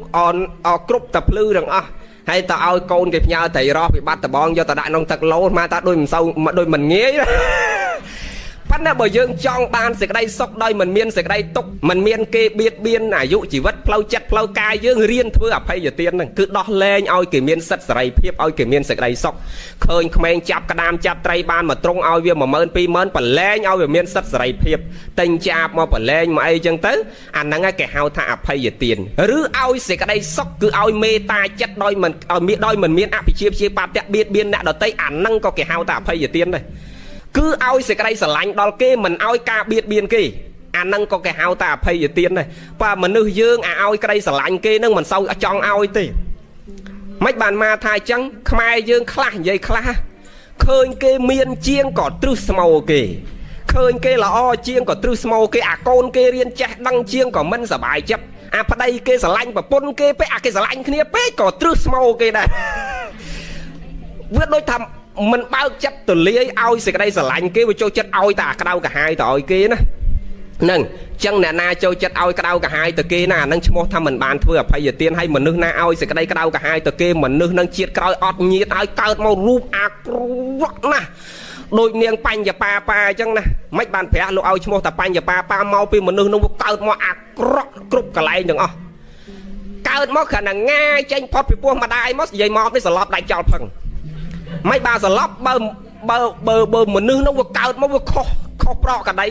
អគ្រប់តាភ្លឺទាំងអស់ហើយតើឲ្យកូនគេផ្ញើត្រីរស់ពីបាត់ដបងយកទៅដាក់ក្នុងទឹកឡូមកថាដូចមិនសូវដូចមិនងាយប៉ុន្តែបើយើងចង់បានសេចក្តីសុខដោយមិនមានសេចក្តីទុក្ខមិនមានគេបៀតបៀនអាយុជីវិតផ្លូវចិត្តផ្លូវកាយយើងរៀនធ្វើអភ័យទានហ្នឹងគឺដោះលែងឲ្យគេមានសិទ្ធិសេរីភាពឲ្យគេមានសេចក្តីសុខឃើញក្មេងចាប់ក្តាមចាប់ត្រីបានមកត្រង់ឲ្យវា10000 20000ប្រឡែងឲ្យវាមានសិទ្ធិសេរីភាពតែញចាបមកប្រឡែងមកអីចឹងទៅអាហ្នឹងគេហៅថាអភ័យទានឬឲ្យសេចក្តីសុខគឺឲ្យមេត្តាចិត្តដោយមិនមានអភិជាព្យាបាទៈបៀតបៀនអ្នកដទៃអាហ្នឹងក៏គេហៅថាអភ័យទានដែរគឺឲ្យសេចក្តីស្រឡាញ់ដល់គេមិនឲ្យការបៀតបៀនគេអាហ្នឹងក៏គេហៅថាអភ័យទានដែរបើមនុស្សយើងឲ្យក្តីស្រឡាញ់គេនឹងមិនសូវចង់ឲ្យទេមិនបានមកថាអញ្ចឹងខ្មែរយើងខ្លះនិយាយខ្លះឃើញគេមានជាងក៏ទ្រឹស្មោគេឃើញគេល្អជាងក៏ទ្រឹស្មោគេអាកូនគេរៀនចេះដឹងជាងក៏មិនសប្បាយចិត្តអាប្តីគេស្រឡាញ់ប្រពន្ធគេពេកអាគេស្រឡាញ់គ្នាពេកក៏ទ្រឹស្មោគេដែរវាដូចថាមិនបើកចិត្តទលាយឲ្យសេចក្តីស្រឡាញ់គេវាចូលចិត្តឲ្យតែក្តៅកាហាយទៅឲ្យគេណាហ្នឹងចឹងអ្នកណាចូលចិត្តឲ្យក្តៅកាហាយទៅគេណាអានឹងឈ្មោះថាមិនបានធ្វើអភ័យទានឲ្យមនុស្សណាឲ្យសេចក្តីក្តៅកាហាយទៅគេមនុស្សនឹងជាតិក្រោយអត់ញៀតឲ្យកើតមករូបអាក្រក់ណាស់ដូចនាងបញ្ញបាប៉ាអញ្ចឹងណាមិនបានព្រះលោកឲ្យឈ្មោះថាបញ្ញបាប៉ាមកពីមនុស្សនឹងវាកើតមកអាក្រក់គ្រប់កន្លែងទាំងអស់កើតមកគ្រាន់តែងាយចេញផុតពីពោះម្ដាយមកនិយាយមកនេះសន្លប់ដាច់ចោលផឹងមិនបានសន្លប់បើមនុស្សនោះវាកើតមកវាខុសប្រកកដី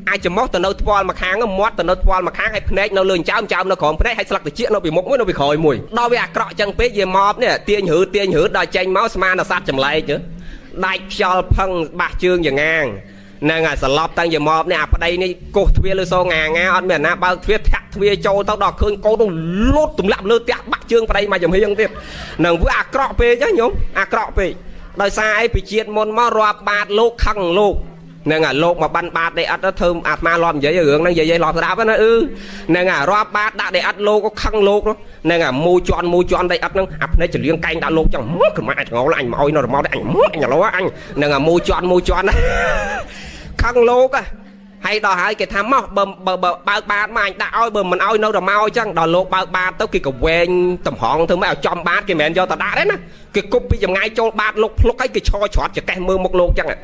អាចចំោះទៅនៅថ្ពាល់មួយខាងមាត់ទៅនៅថ្ពាល់មួយខាងហើយភ្នែកនៅលើចោមនៅក្រោមភ្នែកហើយស្លឹកត្រចៀកនៅពីមុខមួយនៅពីក្រោយមួយដល់វាអាក្រក់ចឹងពេកវាមកនេះទាញរឺដល់ចេញមកស្មានតែសត្វចម្លែកដាច់ខ្យល់ផឹងបាសជើងយ៉ាងងាងហ្នឹងហើយសន្លប់តាំងជាមកនេះអាប្តីនេះកោសទ្វារលើសងាអត់មានណាបើកទ្វារធាក់ទ្វារចូលទៅដល់ឃើញកូននោះលូតទម្លាក់លើផ្ទះបាក់ជើងប្តីមកចំហៀងទៀតនឹងវាអាក្រក់ពេកញោមអាក្រក់ពេកដោយសារអីពីជាតិមុនមករាប់បាតលោកខឹងលោក nè ngà lột mà ban bát để ăn nó thơm ạt ma lòm giấy hướng năng giấy lọt đáp nó nè ngà rót bát đã để ăn lô có khăng lô đó nè ngà mua chọn đây ăn năng ập này chỉ riêng canh đã lô chẳng mất cái mày ngó là anh mỏi nó máu anh mất anh là anh nè ngà mua chọn khăng lô à hay đòi hai cái tham móc bờ bao bát mà anh đã oi bờ mình oi nâu rồi mau chăng đòi lô bao bát tới khi cầu quen tầm hòn thôi mấy ở trong bát cái mẹ do ta đã đấy nè cái cúp bây giờ ngay cho bát lúc cái cho chọt chỉ cái mưa một lô chăng à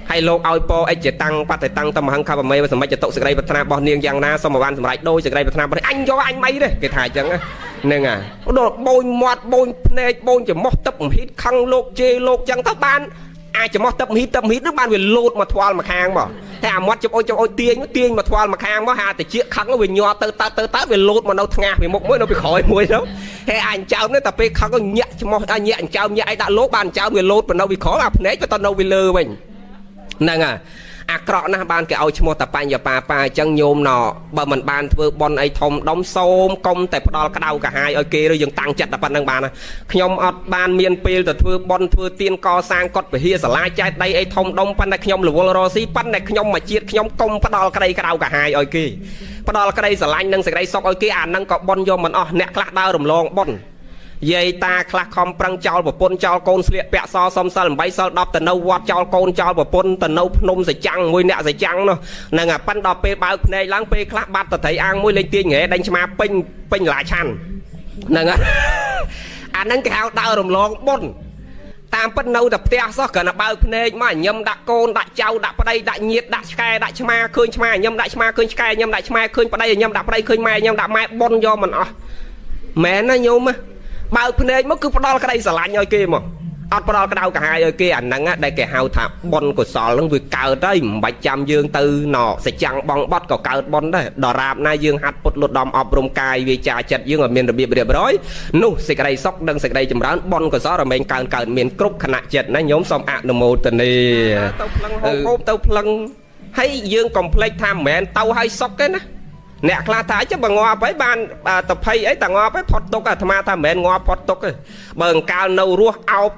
hay lô oi po ai chỉ tăng bắt tăng tầm hăng khá và mây và sầmจะตกสกายพัฒนาบอลเนียงอย่างน่าสมบัติสมัยโดยสกายพัฒนาบอลanh cho anh mấy đấy cái thải chẳng á nên à đồ bôi mọt bôi nê bôi chỉ mót tập hít khăng lô chê lô chẳng thấp ban ai chỉ mót tập hít nước ban về lột mà thoa mà khang bỏ thế à mót cho ôi tiên mà thoa mà khang bỏ hà thì chiếc khăng nó về nhọ tơ về lột mà đâu thang về một mũi nó bị khỏi mũi đó thế anh cháu nó tập khăng có nhẹ cho mót nhẹ anh cháu nhẹ đã lột bàn cháu về lột mà đâu bị khó ập nấy cho tao đâu bị lơ mình nè à cọ na ban cái ao chmo tập pan giờ pa chân nhôm nọ bờ mình ban thưa bon ai thông đóng xôm công tại đo cái đầu cả hai ở kia rồi dừng tăng chặt là pan đang bàn nhom ọt ban miền pê từ thưa bon thưa tiên co sang cọt về hia sả lai trái đây ai thông đóng pan này nhom là volorosi pan này nhom mà chiết nhom công đo cái đầu cả hai ở kia đo cái đây sả lai nâng sả đây sọc ở kia nâng cọ bon vô mình nẹt lắc đau rầm lon bon dây ta khla khom prang chào và pôn chào côn sliệp bẹ so xóm sa làm bay so đập tận nâu quạt chào côn chào và pôn tận nâu nôm sợi trắng môi nẹt sợi trắng nó nè ngà pan đập pe bao này láng pe khla bát ta thấy ăn môi lên tiên nghệ đánh chma pin lại chăn nè ngà nâng cái hào đau rầm lon bon tam pan nâu tập tea so cả là bao này mà nhâm đặt côn đặt chào đặt vào đây đặt nhiệt đặt sky đặt chma khơi chma nhâm đặt chma khơi sky nhâm đặt chma khơi vào đây nhâm đặt vào đây khơi mai nhâm đặt mai bon do mình mẹ nó nhôm á bao này mất cứ đo cái đây sờ lạnh rồi kia mà ăn đo cái đâu cả hai rồi kia ảnh nắng á đây cái hào tháp bon của sò lưng việc cào tới 700 dương tư nọ sẽ chăng bong bót có cào bon đấy đò rạp na dương hạt bột lột đom ọp rôm cài vì trà chật dương ở miền đặc biệt rồi nu sẽ cái đây sóc đằng sẽ cái đây chấm rán bon của sò rồi mình cào miền cướp khả năng chật nó nhóm xong ạ nô mô tần đi tàu phăng hay dương complex tham mẹ tàu hay sóc cái nè nè là thái chứ bằng ngò với ban tập hay ấy ta ngò với phật tốc à tham ta mẹ ngò phật tốc bằng cao nâu rùa ao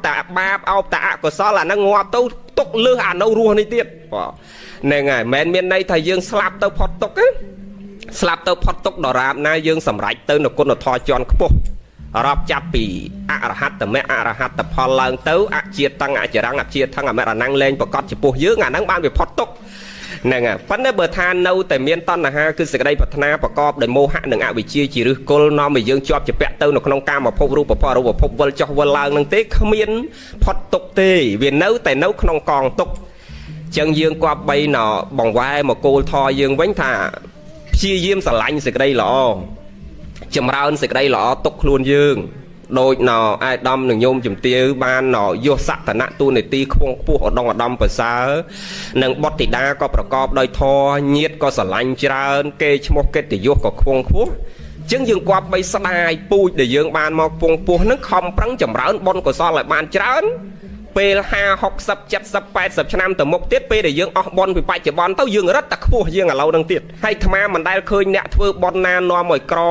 tạ của sao là nó ngò tâu tốc lư nâu rùa này tiệt nè ngài mẹ miền đây thầy dương slap tâu phật tốc ấy slap tâu phật tốc đỏ rạp na dương sầm rải tâu nó con nó thò tròn khô rạp chắp bì hạt tờ mẹ hạt tập phò lần tâu chiết tăng chỉ đang chiết thằng mẹ là năng lên và con chỉ buộc dưới ngà năng ban về phật tốc nè ngà vấn đề bờ than nâu tại miền tây là ha cứ sự đây bờ than và co để mô hạ đừng bị chia chỉ được cô nó mình dương cho chỉ bẹt tâu nó không cam mà phô ru và phô vân cho vân lang năng tế không miên phật tục tê vì nấu tại nấu không còn tục chân dương qua bay nọ bằng vai mà cô thò dương bánh thà chia diêm sả lạnh sự đây lọ chầm rau sự đây lọ tục luôn dương đôi nọ ai đâm đừng nhôm chùm tiêu ban nọ vô sạch thằng nãy tu này ti không phù ở đông ở đông bờ xa nâng bọt thì đa cóประกอบ đôi thò nhiệt có sả lạnh trơn kê một cái thì vô có không phù chứng dương qua bay xa đai pui để dương ban một phùng phù nó không prăng chầm rau bon của so lại ban trơn pe 5 60 70 80 ឆ្នាំទៅមុខទៀតពេលដែលយើងអស់បនពីបច្ចុប្បន្នទៅយើងរត់តែខ្ពស់យើងឥឡូវហ្នឹងទៀតហើយអាត្មាមិនដែលឃើញអ្នកធ្វើបនណានាំឲ្យក្រ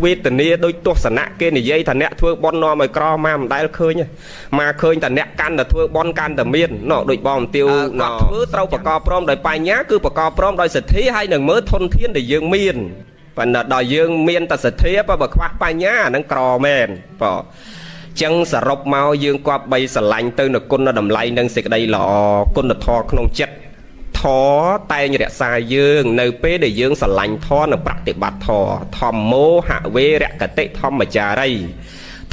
វេទនាដោយទស្សនៈគេនិយាយថាអ្នកធ្វើបននាំឲ្យក្រមកមិនដែលឃើញមកឃើញតែអ្នកកាន់តែធ្វើបនកាន់តែមានណោះដូចបងទាវណោះធ្វើត្រូវប្រកបព្រមដោយបញ្ញាគឺប្រកបព្រមដោយសទ្ធាហើយនឹងមើលធនធានដែលយើងមានប៉ុន្តែដល់យើងមានតែសទ្ធាបើខ្វះបញ្ញាហ្នឹងក្រមែនបងចឹងសរុបមកយើងគប្បីស្រឡាញ់ទៅនគុណតម្លៃនិងសេចក្តីល្អគុណធម៌ក្នុងចិត្តធម៌តែងរក្សាយើងនៅពេលដែលយើងស្រឡាញ់ធម៌និងប្រតិបត្តិធម៌ធម្មោហវេរកតិធម្មចារី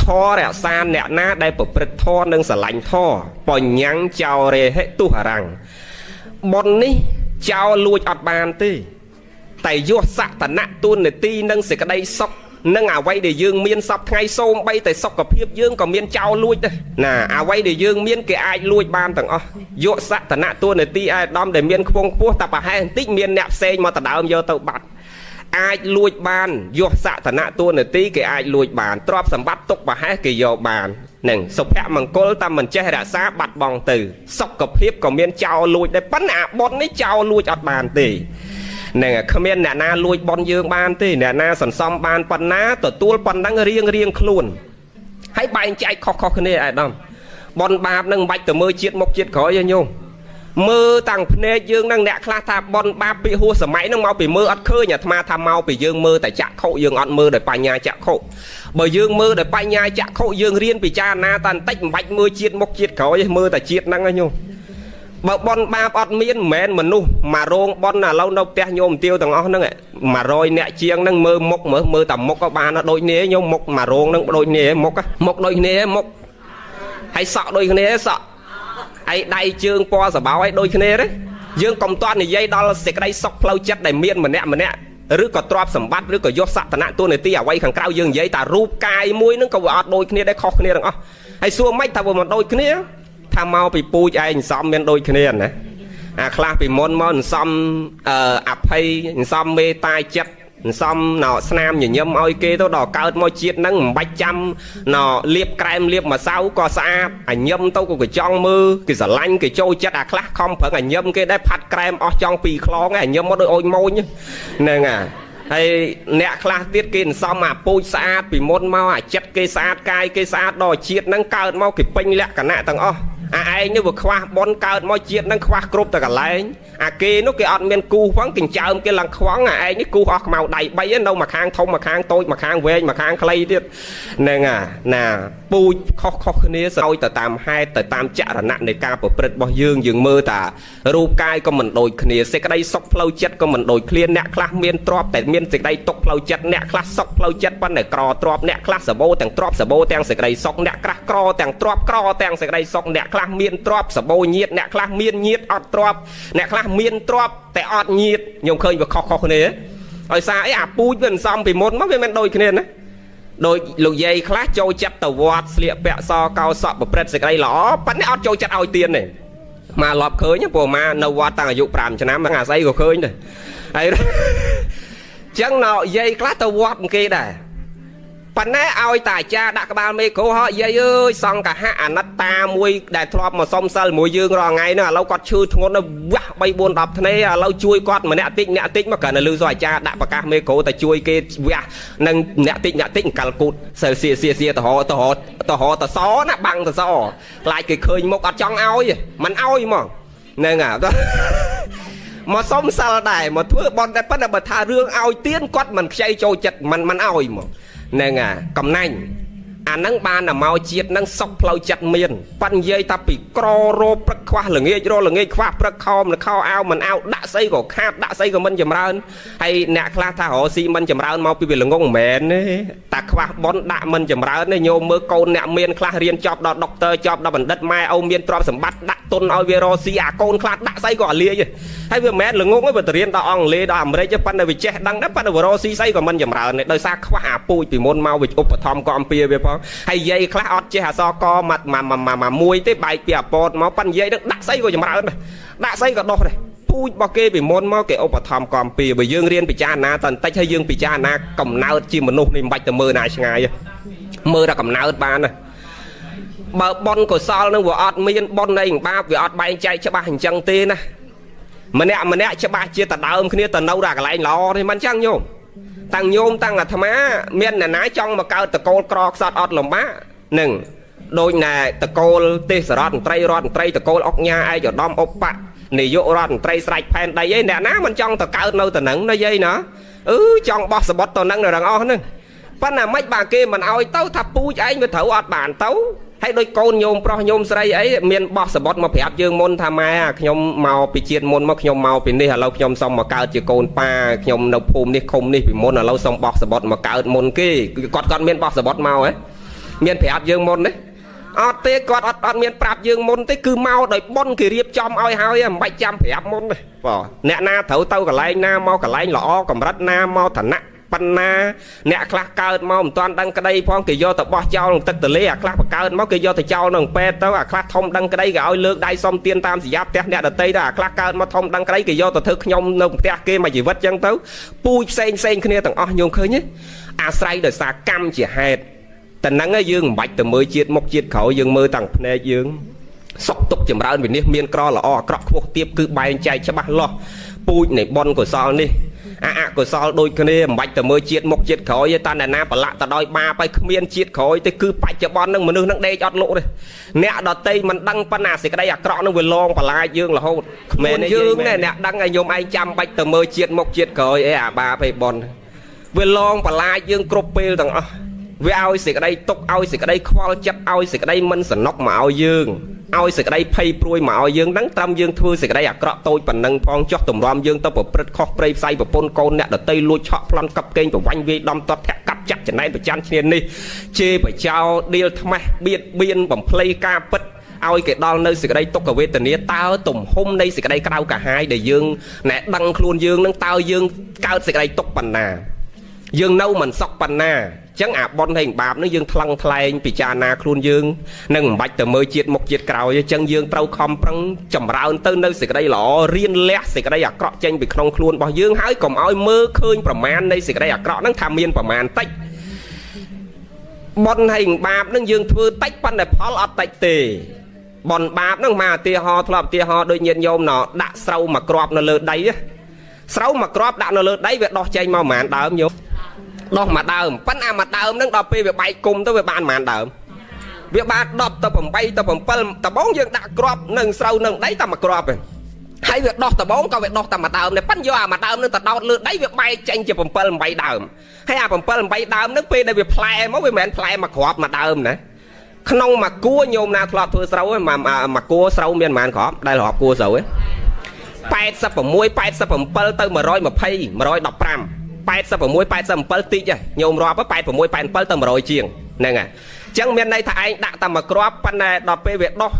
ធម៌រក្សាអ្នកណាដែលប្រព្រឹត្តធម៌និងស្រឡាញ់ធម៌បញ្ញាំងចោរេហិទុហរੰបុណ្យនេះចោលលួចអត់បានទេតែយកសក្តនៈទូនទីនិងសេចក្តីសុខនឹងអ្វីដែលយើងមានសពថ្ងៃសូមបីតែសុខភាពយើងក៏មានចោលលួចដែរណាអ្វីដែលយើងមានគេអាចលួចបានទាំងអស់យកសក្តនៈទូនទីអាយដាមដែលមានខ្ពង់ខ្ពស់តែប្រហែលបន្តិចមានអ្នកផ្សេងមកដដើមយកទៅបាត់អាចលួចបានយកសក្តនៈទូនទីគេអាចលួចបានទ្រព្យសម្បត្តិទុកប្រហែលគេយកបាននឹងសុភមង្គលតែមិនចេះរក្សាបាត់បង់ទៅសុខភាពក៏មានចោលលួចដែរប៉ុន្តែអាបុណ្យនេះចោលលួចអត់បានទេនឹងគ្មានអ្នកណាលួចបនយើងបានទេអ្នកណាសន្សំបានប៉ុណ្ណាទទួលប៉ុណ្ណឹងរៀងខ្លួនហើយបែងចែកខុសគ្នាអាយដាមបនបាបនឹងមិនបាច់ទៅមើលជាតិមុខជាតិក្រោយទេញោម mơ tăng phê dương năng nẹt khla tha bon ba bị hua sờ máy năng mau bị mơ ắt khơi nhà tham tham mau bị dương mơ tại chạ khổ dương ắt mơ để pa nhà chạ khổ bởi dương mơ để pa nhà chạ khổ dương riêng bị cha na tan tách bạch mơ chiết mốc chiết khẩu mơ tại chiết năng ấy nhung bờ bon ba ọt miên mền mình nu mà rong bon là lâu đâu te nhôm tiêu tầng ó năng mà rồi nẹt chiêng năng mơ mốc mơ tầm mốc có ba nó đôi nế nhôm mốc mà rong năng đôi nế mốc đôi nế mốc hay sọ đôi nế sọ ai đây chương po sờ báo ấy đôi nế đấy dương công toan này dây đó là sẽ cái đây sọc lâu chất đầy miên mà nè rứa có trọp sầm bắt rứa có vô sạ tận nạn tôi này tia quay khẳng cao dương giấy ta rúp cài mũi nó cầu ọt đôi kia đấy khó kia đừng hay xua mấy ta vừa một đôi kia tham mau bị pui ai xóm bên đôi kia này khla bị môn xóm áp hay xóm mê tai chất xóm nọ snam như nhâm oi kia tôi đỏ cao môi chiết nắng bách trăm nọ liệp kem liệp mà sao có xa nhâm tôi của trong mưa cái sở lanh cái trôi chất khla không phải nhâm cái đấy phát kem ở trong pì kho cái nhâm ở đôi ôi môi nhá nên hay nẹt khla tiết kia xóm mà pui xa bị môn mau chất cái xa cay cái xa đỏ chiết nắng cao mau cái pin lẹ cả nạ tầng ai như vừa khoa bon cao môi chiết nắng khoa cướp tất cả lại kia nó cái ọt men cu khoáng kinh chợ cái lần khoáng ai như cu hoặc màu đầy bay đâu mà khang thông mà khang tôi mà khang về mà khang clay tiếp nên nè pui khó này sau từ tam hai từ tam chạ là nặng để ca của bật bao dương dừng mơ ta ru cai có mình đôi kia sẽ cái đây sọc flow chất có mình đôi clean nè class miên drop tại miên sẽ đây tốc flow chất nè class sọc flow chất ban để cro drop nè class sờ bô tàng drop sờ bô tàng sẽ đây sọc nè class cro tàng drop tàng sẽ đây sọc nè class miên drop sờ bô nhiệt nè class miên nhiệt ọt drop nè class miên dropแต่อดnhiệt nhung khơi và khó này rồi sao ấy pui bên xong thì một mất với men đôi kia đấy đôi lục dây khá châu chặt tàu vọt liệp bẹ so cao sọ và bật đây lỏ bắn ọt châu chặt ao tiền này mà lọp khơi nhá của mà nâu vọt tăng dụ pram cho nám ngà dây của khơi này ấy chẳng nào dây khá tàu vọt kia này phần này ao tài cha đã các bạn mấy cô họ dây ơi xong cả hạ nát ta mùi đại thọp mà xong sờ mùi dương rồi ngày nữa lâu quạt chư thôn nó bay buồn đập thế này lâu chui quạt mà nẹt tích mà cả là lưu giỏi cha đã các mấy cô ta chui kia nâng nẹt tích cả cụt sờ xìa tao họ xó nè bằng tao xó lại cái khơi một ở trong ao gì mình ao gì mà nên mà xong sờ đại mà thưa bọn đại bắt là bật thà rương ao tiên quát mình chay trôi chật mình ao gì mà nên cầm nành nắng ban là mau chiết nắng sọc phơi chặt miền pan dây ta bị cro rô prắc khoa là nghe khoa prắc khom là khao ao mình ao đã xây của khát đã xây của mình chầm rơn hay nè khla tha họ si mình chầm rơn mau bị là ngông mền ta khoa bón đã mình chầm rơn này nhôm mơ côn nè miền khla riêng chọc đó doctor chọc đó mình đất mai âu miền trọp sầm bắt đã tôn ao virus à côn khla đã xây của lia chứ hay vừa mẹ là ngông ấy vừa riêng đó ông lia đó mình đây chứ pan là bị chết đăng đất pan là virus xây của mình chầm rơn này đời xa khoa pui bị môn mau bị úp thom con pia về phong hay dây class ọt che hà so co mặt mà mui tới bài bìa bột máu pan dây nó đã xây của chầm rơn này đã xây cả đo này pui bao kê bị môn máu cái úp thom con pia bởi dương riêng bị cha na tận tách hay dương bị cha na cầm nao chim mình nô nên bạch từ mưa này ngày mưa đã cầm nao ba này bờ bon của sao nó vừa ọt miên bon này ba vừa ọt bay chạy cho ba hành chân tê nè mà nè cho ba chia tận đau kia tận đâu ra cái lại lo thì mình chăng nhôm tăng là tham á miền là nái trong mà cao tờ cô cọ sọt ọt lồng bá nừng đôi nè tờ cô tê sờ rót tây tờ cô ốc nha ai cho đom ốc bạc nỉ dụ rót tây sạch phèn đây ấy nè ná mình trong tờ cao nâu tờ nắng nó dây nữa trong boss bot tờ nắng rồi đằng o nè bắt là mấy bà kia mình ao tấu thập pu cho anh với thấu ọt bản tấu hay đôi côn nhôm pro nhôm sấy ấy miền boss bot mà phép dương môn tham ai nhôm màu bị chiên môn mà nhôm màu bị đi là lâu nhôm xong mà cao chỉ côn pa nhôm nấu phum đi không đi bị môn là lâu xong boss bot mà cao môn kia còn miền boss bot màu ấy miền phép dương môn đấy ọt tê ọt miền prap dương môn tê cứ mau đợi bon kia riệp trong oi hơi bảy trăm phép môn này bỏ nè na thấu tâu cả lại na mau cả lại lọ cầm rắt na mau thằng nặng pan na nè class cao mau toàn đăng cái đây phong kỳ do tập bỏ trao tất từ lấy class cao máu kỳ do tập trao nằng pe tao class thông đăng cái đây gạo lương đây xong tiên tam gì giáp té nè đợt tây đã class cao mà thông đăng cái đây kỳ do tập thực nhom nông té kia mà chỉ vất chân tấu pui sen kia tầng nhung khơi nhé say đời xa cam chỉ hệt tầng nắng ấy dương bạch từ mới chiết mốc chiết khẩu dương mơ tầng nè dương sọc tục chầm ra vì nếp miên cro là cro quốc tiếp cứ bay chạy cho bác lo pui này bon của sao đi កុសលដូចគ្នាមិនបាច់ទៅមើលជាតិមុខជាតិក្រោយទេតាណាប្រឡាក់ទៅដោយបាបហើយគ្មានជាតិក្រោយទេគឺបច្ចុប្បន្ននឹងមនុស្សនឹងដេកអត់លក់ទេអ្នកដតីមិនដឹងប៉ុណ្ណាសេចក្តីអាក្រក់នឹងវាលងបន្លាចយើងរហូតមែនយើងណែអ្នកដឹងឲ្យញោមឯងចាំបាច់ទៅមើលជាតិមុខជាតិក្រោយអីអាបាបឯបនវាលងបន្លាចយើងគ្រប់ពេលទាំងអស់វាឲ្យសេចក្តីទុកឲ្យសេចក្តីខ្វល់ចិត្តឲ្យសេចក្តីមិនសំណុកមកឲ្យយើងឲ្យសេចក្តីភ័យព្រួយមកឲ្យយើងហ្នឹងត្រឹមយើងធ្វើសេចក្តីអាក្រក់តូចប៉ុណ្ណឹងផងចោះទម្រាំយើងទៅប្រព្រឹត្តខុសព្រៃផ្សៃប្រពន្ធកូនអ្នកដតីលួចឆក់ប្លន់កັບកេងប្រវាញ់វាយដំតត់ធាក់កាប់ចាក់ចំណែនប្រច័នឈ្នាននេះជេរបចោដៀលថ្មេះបៀតបៀនបំភ្លៃការពិតឲ្យគេដល់នៅសេចក្តីទុក្ខវេទនាតើទំហំនៃសេចក្តីក្រៅកាហាយដែលយើងណែដឹងខ្លួនយើងនឹងតើយើងកើតសេចក្តីទុក្ខប៉ុណ្ណាយើងនៅមិនសុខប៉ុណ្ណាចឹងអាប៉ុនហើយបាបនឹងយើងថ្លឹងថ្លែងពិចារណាខ្លួនយើងនឹងមិនបាច់ទៅមើលជាតិមុខជាតិក្រោយចឹងយើងត្រូវខំប្រឹងចម្រើនទៅនៅសេចក្តីល្អរៀនលះសេចក្តីអាក្រក់ចេញពីក្នុងខ្លួនរបស់យើងហើយកុំឲ្យមើលឃើញប្រមាណនៃសេចក្តីអាក្រក់ហ្នឹងថាមានប្រមាណតិចប៉ុនហើយបាបនឹងយើងធ្វើតិចប៉ុន្តែផលអត់តិចទេប៉ុនបាបនឹងមកឧទាហរណ៍ធ្លាប់ឧទាហរណ៍ដូចញាតិញោមណោដាក់ស្រូវមួយគ្រាប់នៅលើដីស្រូវមួយគ្រាប់ដាក់នៅលើដីវាដោះចេញមកប្រហែលដើមញោមដោះមួយដើមប៉ុន្តែមួយដើមហ្នឹងដល់ពេលវាបែកគុំទៅវាបានប្រហែលដើមវាបាន10ទៅ8ទៅ7ដបងយើងដាក់គ្រាប់នឹងស្រូវនឹងដីតែមួយគ្រាប់ឯងហើយវាដោះដបងក៏វាដោះតែមួយដើមដែរប៉ុន្តែយកអាមួយដើមនឹងទៅដោតលើដីវាបែកចេញជា7 8ដើមហើយអា7 8ដើមហ្នឹងពេលដែលវាផ្លែមកវាមិនមែនផ្លែមួយគ្រាប់មួយដើមណាក្នុងមួយគួរញោមណាធ្លាប់ធ្វើស្រូវមួយគួរស្រូវមានប្រហែលគ្រាប់ដែលរាប់គួរស្រូវឯង86 87ទៅ120 115 86 87តិចញោមរាប់86 87ទៅ100ជាងហ្នឹងហើយអញ្ចឹងមានន័យថាឯងដាក់តែមួយគ្រាប់ប៉ុន្តែដល់ពេលវាដោះ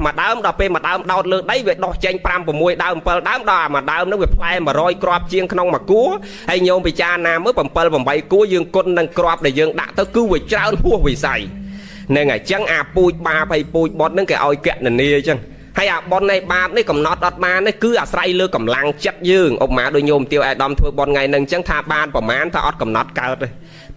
មួយដើមដល់ពេលមួយដើមដោតលើដីវាដោះចេញ5 6ដើម7ដើមដល់អាមួយដើមហ្នឹងវាផ្លែ100គ្រាប់ជាងក្នុងមួយគួរហើយញោមពិចារណាមើល7 8គួរយើងគុណនឹងគ្រាប់ដែលយើងដាក់ទៅគឺវាច្រើនហួសវិស័យហ្នឹងហើយអញ្ចឹងអាពូជបាបហើយពូជបុតហ្នឹងគេឲ្យកណនីអញ្ចឹងហើយអាប៉ុននៃបាបនេះកំណត់អត់បាននេះគឺអាស្រ័យលើកម្លាំងចិត្តយើងឧបមាដូចញោមទាវអាយដាមធ្វើប៉ុនថ្ងៃហ្នឹងអញ្ចឹងថាបានប្រមាណថាអត់កំណត់កើតទេ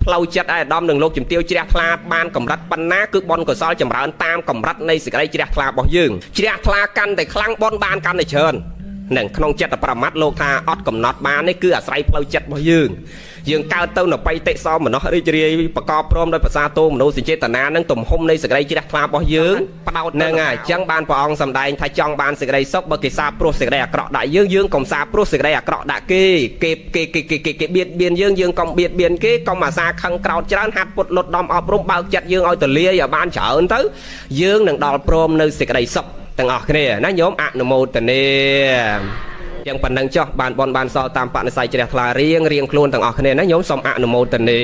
ផ្លូវចិត្តអាយដាមនឹងលោកជំទាវជ្រះថ្លាបានកម្រិតប៉ុណ្ណាគឺប៉ុនកុសលចម្រើនតាមកម្រិតនៃសេចក្តីជ្រះថ្លារបស់យើងជ្រះថ្លាកាន់តែខ្លាំងប៉ុនបានកាន់តែច្រើននឹងក្នុងចិត្តប្រមាត់លោកថាអត់កំណត់បាននេះគឺអាស្រ័យផ្លូវចិត្តរបស់យើងកើតទៅនៅបៃតិសមនោរីករាយប្រកបព្រមដោយភាសាទោមនោសញ្ចេតនានឹងទំហំនៃសេចក្តីជ្រះថ្លារបស់យើងបដោតហ្នឹងហើយអញ្ចឹងបានព្រះអង្គសម្ដែងថាចង់បានសេចក្តីសុខបើគេសាព្រោះសេចក្តីអាក្រក់ដាក់យើងកុំសាព្រោះសេចក្តីអាក្រក់ដាក់គេបៀតបៀនយើងកុំបៀតបៀនគេកុំអាសាខឹងក្រោតច្រើនហាត់ពុតលត់ដំអប់រំបើកចិត្តយើងឲ្យទលាយឲ្យបានច្រើនទៅយើងនឹងដល់ព្រមនៅសេចក្តីសុខទាំងអស់គ្នាណាញោមអនុមោទនាចឹងប៉ុណ្ណឹងចុះបានបនបានសល់តាមបនិស័យជ្រះថ្លារៀងខ្លួនទាំងអស់គ្នាណាញោមសូមអនុមោទនា